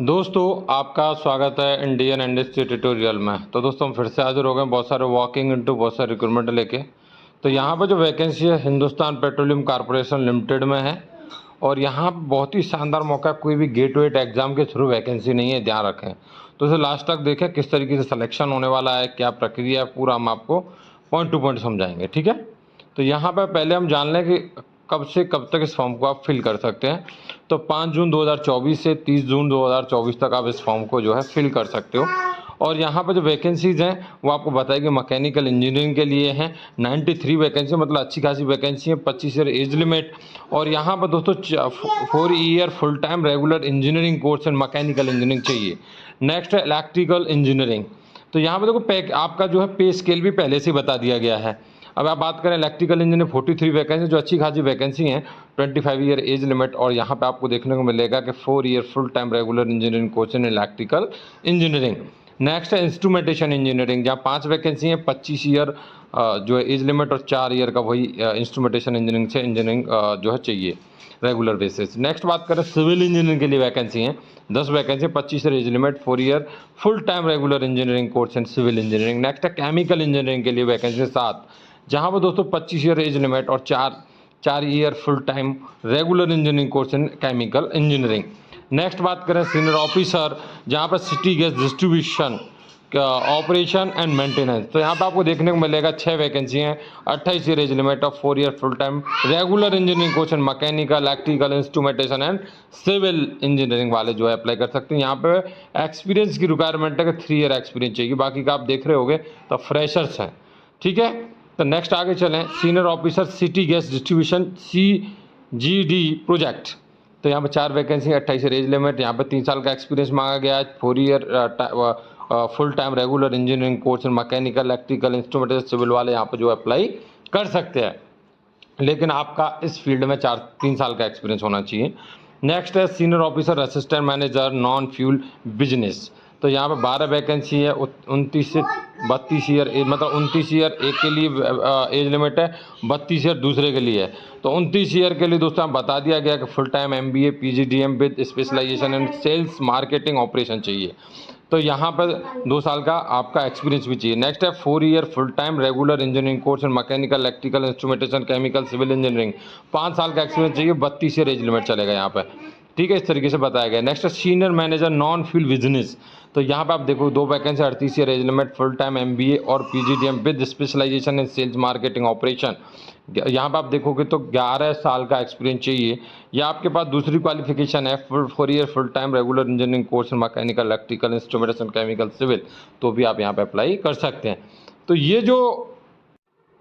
दोस्तों आपका स्वागत है इंडियन इंडस्ट्री ट्यूटोरियल में। तो दोस्तों हम फिर से हाजिर हो गए बहुत सारे वॉकिंग इनटू बहुत सारे रिक्रूटमेंट लेके। तो यहाँ पर जो वैकेंसी है हिंदुस्तान पेट्रोलियम कॉर्पोरेशन लिमिटेड में है और यहाँ बहुत ही शानदार मौका, कोई भी गेट वेट एग्जाम के थ्रू वैकेंसी नहीं है, ध्यान रखें। तो इसे लास्ट तक देखें किस तरीके से सिलेक्शन होने वाला है, क्या प्रक्रिया है, पूरा हम आपको पॉइंट टू पॉइंट समझाएंगे, ठीक है। तो यहाँ पर पहले हम जान लें कि कब से कब तक इस फॉर्म को आप फिल कर सकते हैं। तो 5 जून 2024 से 30 जून 2024 तक आप इस फॉर्म को जो है फिल कर सकते हो। और यहाँ पर जो वैकेंसीज़ हैं वो आपको बताएगी मैकेनिकल इंजीनियरिंग के लिए हैं 93 वैकेंसी, मतलब अच्छी खासी वैकेंसी है, 25 ईयर एज लिमिट। और यहाँ पर दोस्तों 4 year full time regular engineering course and mechanical engineering चाहिए। नेक्स्ट है इलेक्ट्रिकल इंजीनियरिंग। तो यहाँ पर देखो आपका जो है पे स्केल भी पहले से ही बता दिया गया है। अब आप बात करें इलेक्ट्रिकल इंजीनियर 43 वैकेंसी, जो अच्छी खासी वैकेंसी हैं, 25 ईयर एज लिमिट। और यहाँ पे आपको देखने को मिलेगा कि 4 year full time regular engineering course in electrical engineering. Next है इंस्ट्रूमेंटेशन इंजीनियरिंग, जहाँ 5 वैकेंसी हैं, 25 ईयर जो है एज लिमिट और 4 ईयर का वही इंस्ट्रूमेंटेशन इंजीनियरिंग से इंजीनियरिंग जो है चाहिए रेगुलर बेसिस। नेक्स्ट बात करें सिविल इंजीनियरिंग के लिए वैकेंसी हैं 10 vacancy, 25 year age limit, 4 year full time regular engineering course in civil engineering. Next है केमिकल इंजीनियरिंग के लिए वैकेंसी 7, जहाँ पर दोस्तों 25 ईयर एज लिमिट और 4 year full time regular engineering course इन केमिकल इंजीनियरिंग। नेक्स्ट बात करें सीनियर ऑफिसर, जहाँ पर city gas distribution operation and maintenance. तो यहाँ पर आपको देखने को मिलेगा 6 वैकेंसी हैं, 28 ईयर एज लिमिट और 4 year full time regular engineering course in mechanical electrical instrumentation and civil engineering वाले जो है अप्लाई कर सकते हैं। यहाँ पे एक्सपीरियंस की रिक्वायरमेंट है कि 3 ईयर एक्सपीरियंस चाहिए, बाकी का आप देख रहे होगे तो फ्रेशर्स हैं, ठीक है। तो नेक्स्ट आगे चलें, senior officer city gas distribution CGD project. तो यहाँ पर 4 वैकेंसी, 28 एज लिमिट, यहाँ पर 3 साल का एक्सपीरियंस मांगा गया है, 4 year full time regular engineering course in mechanical electrical instrumentation civil वाले यहाँ पर जो अप्लाई कर सकते हैं, लेकिन आपका इस फील्ड में 3 साल का एक्सपीरियंस होना चाहिए। नेक्स्ट है senior officer assistant manager non fuel business. तो यहाँ पर 12 वैकेंसी है, 29 से 32 ईयर, मतलब 29 ईयर एक के लिए एज लिमिट है, 32 ईयर दूसरे के लिए है। तो 29 ईयर के लिए दोस्तों बता दिया गया कि full time MBA PGDM with specialization in sales marketing operation चाहिए। तो यहाँ पर 2 साल का आपका एक्सपीरियंस भी चाहिए। नेक्स्ट है 4 year full time regular engineering course in mechanical electrical instrumentation chemical civil engineering, 5 साल का एक्सपीरियंस चाहिए, 32 ईयर एज लिमिट चलेगा यहाँ पे, ठीक है, इस तरीके से बताया गया। नेक्स्ट है senior manager non fuel business. तो यहाँ पे आप देखो 2 vacancy, 38 year age limit, full time MBA और PGDM with specialization in sales marketing operation. यहाँ पे आप देखोगे तो 11 साल का एक्सपीरियंस चाहिए, या आपके पास दूसरी क्वालिफिकेशन है 4 year full time regular engineering course in mechanical electrical instrumentation chemical civil, तो भी आप यहाँ पे अप्लाई कर सकते हैं। तो ये जो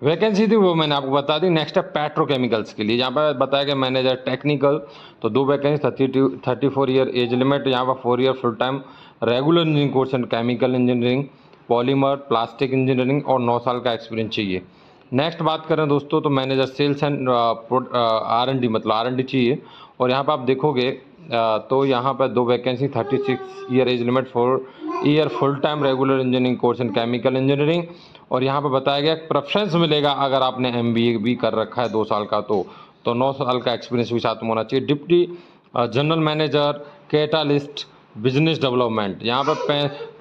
वैकेंसी थी वो मैंने आपको बता दी। नेक्स्ट है पेट्रोकेमिकल्स के लिए, यहाँ पर बताया गया मैनेजर टेक्निकल। तो 2 वैकेंसी, 34 ईयर एज लिमिट, यहाँ पर 4 year full time regular engineering course इन chemical engineering, polymer plastic engineering और 9 साल का एक्सपीरियंस चाहिए। नेक्स्ट बात करें दोस्तों तो मैनेजर सेल्स एंड R&D, मतलब R&D चाहिए। और यहाँ पर आप देखोगे तो यहाँ पर 2 vacancy, 36 year age limit, 4 year full time regular engineering course इन केमिकल इंजीनियरिंग। और यहाँ पर बताया गया प्रेफरेंस मिलेगा अगर आपने MBA भी कर रखा है 2 साल का, तो 9 साल का एक्सपीरियंस भी साथ में होना चाहिए। Deputy general manager catalyst business development, यहाँ पर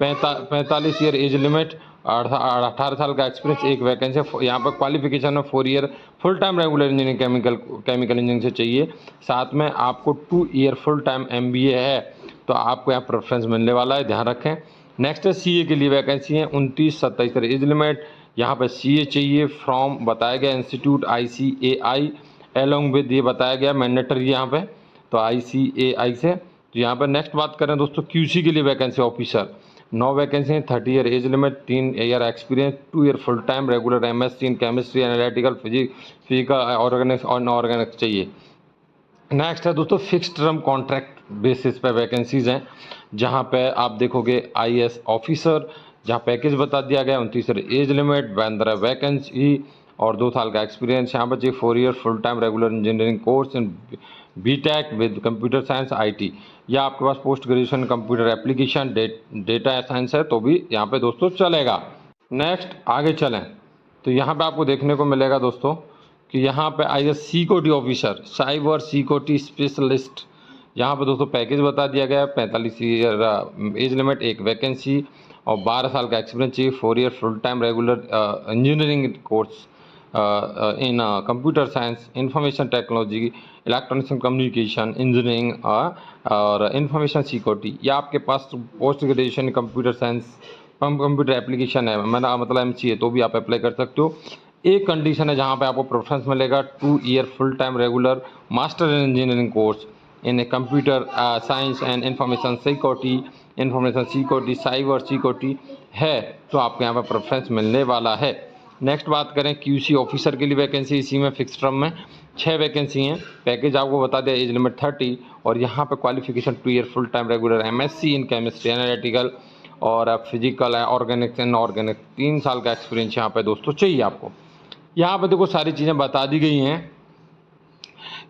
45 ईयर एज लिमिट, 18 साल का एक्सपीरियंस, 1 वैकेंसी। यहाँ पर क्वालिफिकेशन है 4 year full time regular engineering chemical engineering से चाहिए, साथ में आपको 2 ईयर फुल टाइम MBA है, तो आपको यहाँ प्रेफरेंस मिलने वाला है, ध्यान रखें। नेक्स्ट है CA के लिए वैकेंसी है 29, 27 एज लिमिट, यहाँ पर CA चाहिए फ्रॉम बताया गया इंस्टीट्यूट ICAI एलोंग विद, ये बताया गया मैंडेटरी यहाँ पे, तो ICAI से। तो यहाँ पर नेक्स्ट बात करें दोस्तों QC के लिए वैकेंसी ऑफिसर, 9 वैकेंसी है, 30 year age limit, 3 year experience, 2 year full time regular MSc in chemistry analytical physical Organics और नॉर्गेनिक्स चाहिए। नेक्स्ट है दोस्तों फिक्स टर्म कॉन्ट्रैक्ट बेसिस पे वैकेंसीज हैं, जहां पे आप देखोगे IAS ऑफिसर, जहां पैकेज बता दिया गया 29 एज लिमिट, 15 वैकेंसी और 2 साल का एक्सपीरियंस। यहाँ पर चाहिए 4 year full time regular engineering course in BTech with computer science IT, या आपके पास post graduation computer application data science है तो भी यहाँ पे दोस्तों चलेगा। नेक्स्ट आगे चलें तो यहाँ पे आपको देखने को मिलेगा दोस्तों कि यहाँ पे IAS security officer, cyber security specialist, यहाँ पर दोस्तों पैकेज बता दिया गया है, 45 ईयर एज लिमिट, एक वैकेंसी और 12 साल का एक्सपीरियंस चाहिए, 4 year full time regular engineering course in computer science, information technology, electronics and communication engineering और इंफॉर्मेशन सिक्योरिटी, या आपके पास post graduation computer science computer application है, मैंने मतलब MCA, तो भी आप अप्लाई कर सकते हो। एक कंडीशन है जहाँ पे आपको प्रेफरेंस मिलेगा, 2 year full time regular master in engineering course in computer science and information security cyber security है, तो आपको यहाँ पर प्रेफरेंस मिलने वाला है। नेक्स्ट बात करें QC ऑफिसर के लिए वैकेंसी, इसी में फिक्स टर्म में 6 वैकेंसी हैं। पैकेज आपको बता दिया, एज लिमिट 30 और यहाँ पे qualification 2 year full time regular MSc in chemistry analytical और फिजिकल ऑर्गेनिक्स एंड ऑर्गेनिक, 3 साल का एक्सपीरियंस यहाँ पे दोस्तों चाहिए आपको। यहाँ पे देखो सारी चीज़ें बता दी गई हैं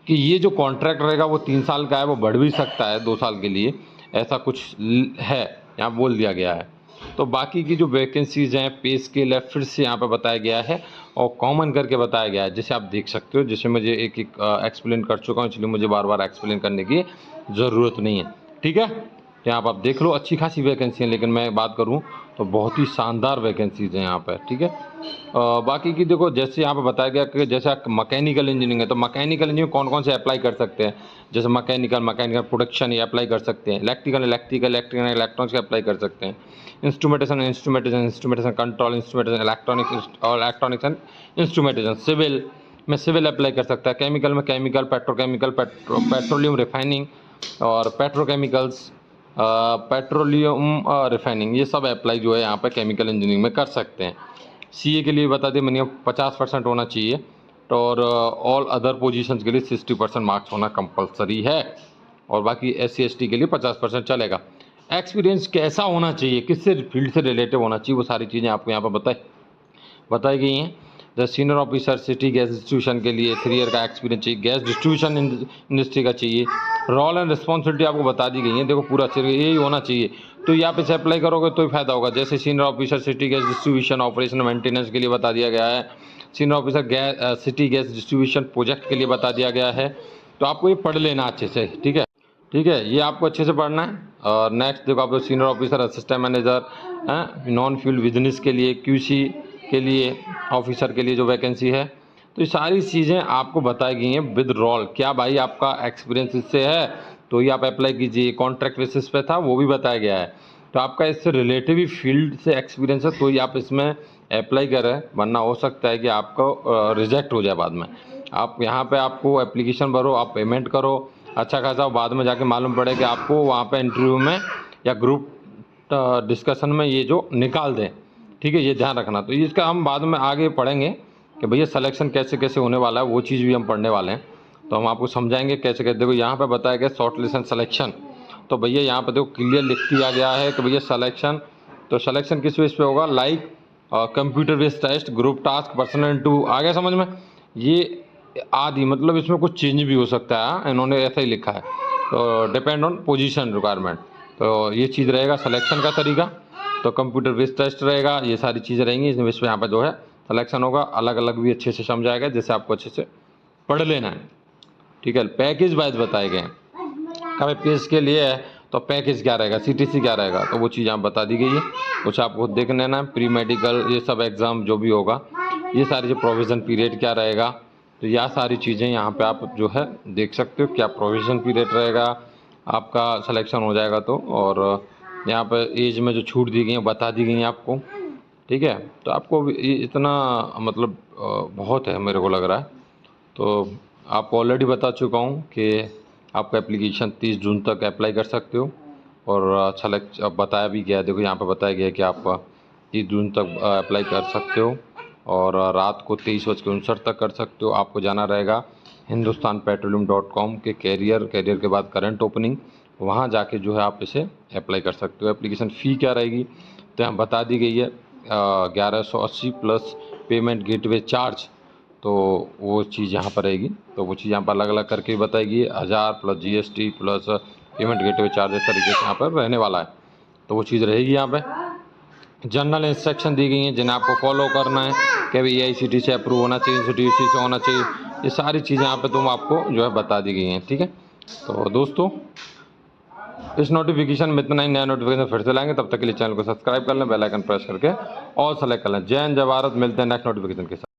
कि ये जो कॉन्ट्रैक्ट रहेगा वो 3 साल का है, वो बढ़ भी सकता है 2 साल के लिए, ऐसा कुछ है यहाँ बोल दिया गया है। तो बाकी की जो वैकेंसीज हैं, पे स्केल है, फिर से यहाँ पे बताया गया है और कॉमन करके बताया गया है, जैसे आप देख सकते हो, जैसे मुझे एक एक एक्सप्लेन कर चुका हूँ, इसलिए मुझे बार बार एक्सप्लेन करने की ज़रूरत नहीं है। ठीक है, तो यहाँ पर आप देख लो, अच्छी खासी वैकेंसी है, लेकिन मैं बात करूँ तो बहुत ही शानदार वैकेंसीज हैं यहाँ पर। ठीक है, बाकी की देखो, जैसे यहाँ पे बताया गया कि जैसे मैकेनिकल इंजीनियरिंग है, तो मैकेनिकल इंजीनियरिंग कौन कौन से अप्लाई कर सकते हैं, जैसे मैकेनिकल प्रोडक्शन ये अप्लाई कर सकते हैं, इलेक्ट्रिकल इलेक्ट्रॉनिक्स अप्लाई कर सकते हैं, instrumentation control, instrumentation electronics and instrumentation, civil में सिविल अप्लाई कर सकता है, केमिकल में केमिकल, पेट्रोलियम रिफाइनिंग और पेट्रोकेमिकल्स, पेट्रोलियम रिफाइनिंग, ये सब अप्लाई जो है यहाँ पे केमिकल इंजीनियरिंग में कर सकते हैं। CA के लिए बता दें मिनिमम 50% होना चाहिए, तो और ऑल अदर पोजीशंस के लिए 60% मार्क्स होना कंपलसरी है, और बाकी SC ST के लिए 50% चलेगा। एक्सपीरियंस कैसा होना चाहिए, किससे फील्ड से रिलेटिव होना चाहिए, वो सारी चीज़ें आपको यहाँ पर बताई गई हैं। The senior officer city gas distribution के लिए 3 ईयर का एक्सपीरियंस चाहिए, गैस डिस्ट्रीब्यूशन इंडस्ट्री का चाहिए, रोल एंड रिस्पॉन्सिबिलिटी आपको बता दी गई है, देखो पूरा यही होना चाहिए, तो यहाँ पे से अप्लाई करोगे तो ही फायदा होगा। जैसे senior officer city gas distribution operation maintenance के लिए बता दिया गया है, senior officer city gas distribution project के लिए बता दिया गया है, तो आपको ये पढ़ लेना अच्छे से। ठीक है, ये आपको अच्छे से पढ़ना है। और नेक्स्ट देखो, आप senior officer assistant manager non fuel business के लिए, QC के लिए ऑफिसर के लिए जो वैकेंसी है, तो ये सारी चीज़ें आपको बताई गई हैं विद रोल। क्या भाई आपका एक्सपीरियंस इससे है तो ये आप अप्लाई कीजिए, कॉन्ट्रैक्ट बेसिस पे था वो भी बताया गया है, तो आपका इससे रिलेटिव ही फील्ड से एक्सपीरियंस है तो ही आप इसमें अप्लाई करें, वरना हो सकता है कि आपको रिजेक्ट हो जाए बाद में। आप यहाँ पे आपको एप्लीकेशन भरो, आप पेमेंट करो अच्छा खासा, बाद में जाके मालूम पड़े कि आपको वहाँ पे इंटरव्यू में या ग्रुप डिस्कशन में ये जो निकाल दें। ठीक है, ये ध्यान रखना। तो इसका हम बाद में आगे पढ़ेंगे कि भैया सिलेक्शन कैसे कैसे होने वाला है, वो चीज़ भी हम पढ़ने वाले हैं, तो हम आपको समझाएंगे कैसे कैसे। देखो यहाँ पे बताया गया शॉर्ट लिस्ट एंड सिलेक्शन, तो भैया यहाँ पे देखो क्लियर लिख दिया गया है कि भैया सिलेक्शन, तो सिलेक्शन किस बेस पे होगा, like computer based test, group task, personal interview, आ गया समझ में। ये आदि मतलब इसमें कुछ चेंज भी हो सकता है, इन्होंने ऐसा ही लिखा है, तो डिपेंड ऑन पोजीशन रिक्वायरमेंट, तो ये चीज़ रहेगा सिलेक्शन का तरीका। तो कंप्यूटर बेस्ड टेस्ट रहेगा, ये सारी चीज़ें रहेंगी, इसमें इस पर यहाँ पर जो है सिलेक्शन होगा, अलग अलग भी अच्छे से समझाएगा, जैसे आपको अच्छे से पढ़ लेना है। ठीक है, पैकेज वाइज बताए गए हैं, हमें पेज के लिए है तो पैकेज क्या रहेगा, CTC क्या रहेगा, तो वो चीज़ यहाँ बता दी गई है, कुछ आपको देख लेना है। प्री मेडिकल ये सब एग्ज़ाम जो भी होगा, ये सारी जो प्रोविज़न पीरियड क्या रहेगा, तो यह सारी चीज़ें यहाँ पे आप जो है देख सकते हो, क्या प्रोविज़न पीरियड रहेगा, आपका सिलेक्शन हो जाएगा तो। और यहाँ पर एज में जो छूट दी गई है बता दी गई है आपको। ठीक है, तो आपको इतना मतलब बहुत है मेरे को लग रहा है, तो आपको ऑलरेडी बता चुका हूँ कि आपका एप्लीकेशन 30 जून तक अप्लाई कर सकते हो, और सेलेक्ट बताया भी गया है, देखो यहाँ पे बताया गया है कि आप 30 जून तक अप्लाई कर सकते हो, और रात को 23:59 तक कर सकते हो। आपको जाना रहेगा hindustanpetroleum.com के कैरियर के बाद करंट ओपनिंग, वहाँ जाके जो है आप इसे अप्लाई कर सकते हो। एप्लीकेशन फ़ी क्या रहेगी तो यहाँ बता दी गई है, 1180 प्लस पेमेंट गेटवे चार्ज, तो वो चीज़ यहाँ पर रहेगी, तो वो चीज़ यहाँ पर अलग अलग करके बताएगी, 1000 plus GST plus payment gateway charge, इस तरीके से यहाँ पर रहने वाला है, तो वो चीज़ रहेगी यहाँ पे। जनरल इंस्ट्रक्शन दी गई हैं जिन्हें आपको फॉलो करना है, कि भाई AICTE से अप्रूव होना चाहिए, CTC से होना चाहिए, ये सारी चीज़ें यहाँ पे तुम आपको जो है बता दी गई हैं। ठीक है, तो दोस्तों इस नोटिफिकेशन में इतना ही, नया नोटिफिकेशन फिर से लाएंगे, तब तक के लिए चैनल को सब्सक्राइब कर लें, बेल आइकन प्रेस करके और सेलेक्ट कर लें। जय हिंद, जय भारत, मिलते हैं नेक्स्ट नोटिफिकेशन के साथ।